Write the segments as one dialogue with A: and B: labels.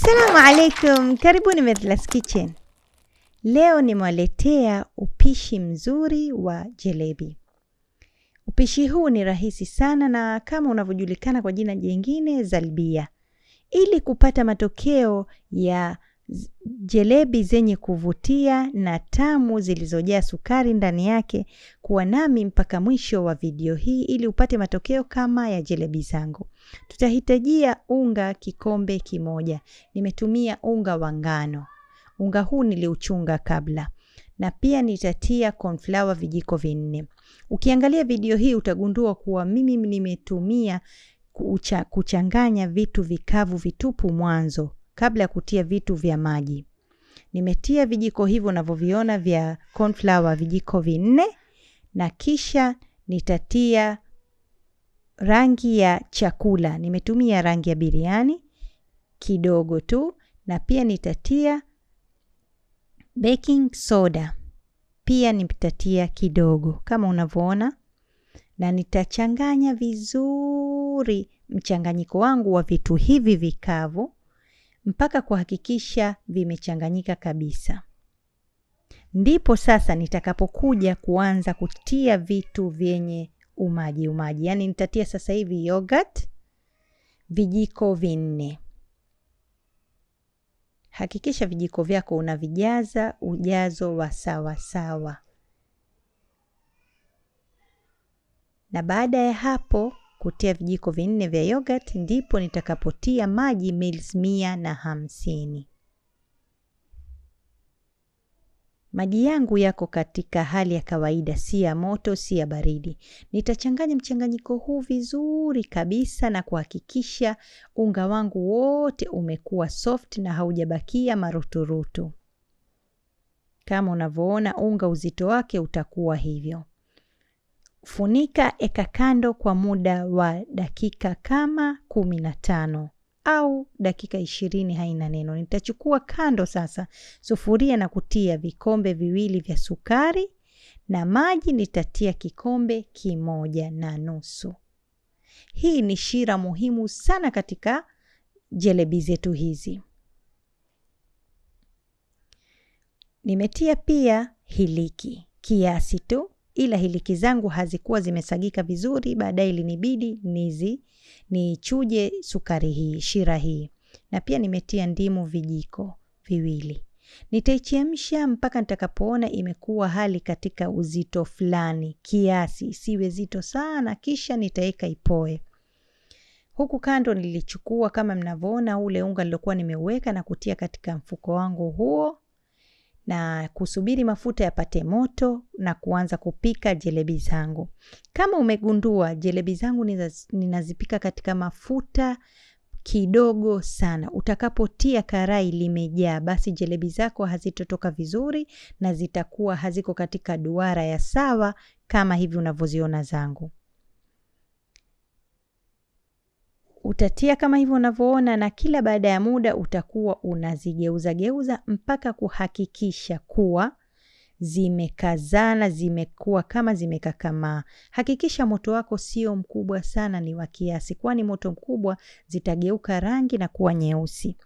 A: Assalamu alaikum, karibuni Medla's Kitchen. Leo nimewaletea upishi mzuri wa jalebi. Upishi huu ni rahisi sana na kama unavyojulikana kwa jina jingine zalbia. Ili kupata matokeo ya jalebi zenye kuvutia na tamu zilizojaa sukari ndani yake, kuwa nami mpaka mwisho wa video hii ili upate matokeo kama ya jalebi zangu. Tutahitajia unga kikombe kimoja. Nimetumia unga wa ngano. Unga huu niliuchunga kabla. Na pia nitatia cornflour vijiko 4. Ukiangalia video hii utagundua kuwa mimi nimetumia kuchanganya vitu vikavu vitupu mwanzo kabla ya kutia vitu vya maji. Nimetia vijiko hivyo unavyoviona vya cornflour vijiko 4 na kisha nitatia rangi ya chakula. Nimetumia rangi ya biriani kidogo tu na pia nitatia baking soda. Pia nitatia kidogo kama unavyoona na nitachanganya vizuri mchanganyiko wangu wa vitu hivi vikavu mpaka kuhakikisha vimechanganyika kabisa. Ndipo sasa nitakapokuja kuanza kutia vitu vyenye umaji. Yaani nitatia sasa hivi yogurt vijiko 4. Hakikisha vijiko vyako unavijaza ujazo wa sawa sawa. Na baada ya hapo kutia vijiko 4 vya yogurt ndipo nitakapotia maji mils 150. Maji yangu yako katika hali ya kawaida, si ya moto, si ya baridi. Nitachanganya mchanganyiko huu vizuri kabisa na kuhakikisha unga wangu wote umekuwa soft na haujabakia maruturutu. Kama unavyoona unga uzito wake utakuwa hivyo. Funika, eka kando kwa muda wa dakika kama 15 au dakika 20, haina neno. Nitachukua kando sasa sufuria na kutia vikombe 2 vya sukari na maji nitatia kikombe 1 na nusu. Hii ni shira muhimu sana katika jalebi zetu hizi. Nimetia pia hiliki kiasi tu, ila hiliki zangu hazikuwa zimesagika vizuri, baadaye ilinibidi nichuje sukari hii, shira hii. Na pia nimetia ndimu vijiko 2. Nitaichemsha mpaka nitakapoona imekuwa hali katika uzito fulani kiasi, siwe zito sana, kisha nitaweka ipoe. Huku kando nilichukua kama mnavyoona ule unga nilokuwa nimeuweka na kutia katika mfuko wangu huo na kusubiri mafuta yapate moto na kuanza kupika jalebi zangu. Kama umegundua jalebi zangu ninazipika katika mafuta kidogo sana. Utakapotia karai limejaa basi jalebi zako hazitotoka vizuri na zitakuwa haziko katika duara ya sawa kama hivi unavyoziona zangu. Utatia kama hivyo unavyoona na kila baada ya muda utakuwa unazigeuza mpaka kuhakikisha kuwa zimekazana, zimekuwa kama zimekakamaa. Hakikisha moto wako sio mkubwa sana, ni wa kiasi, kwani moto mkubwa zitageuka rangi na kuwa nyeusi.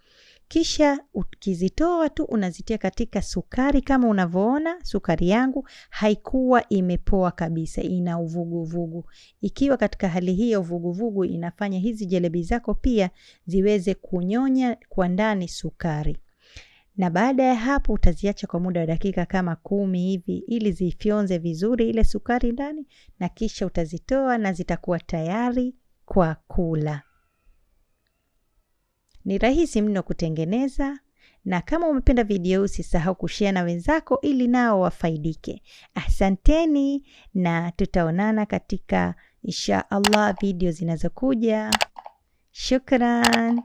A: Kisha ukizitoa tu unazitia katika sukari kama unavyoona. Sukari yangu haikuwa imepoa kabisa, ina uvuguvugu. Ikiwa katika hali hiyo uvuguvugu inafanya hizi jalebi zako pia ziweze kunyonya kwa ndani sukari. Na baada ya hapo utaziacha kwa muda wa dakika kama 10 hivi ili zifyonze vizuri ile sukari ndani na kisha utazitoa na zitakuwa tayari kwa kula. Ni rahisi mno kutengeneza na kama umependa video usisahau kushare na wenzako ili nao wafaidike. Asanteni na tutaonana katika insha Allah video zinazokuja. Shukran.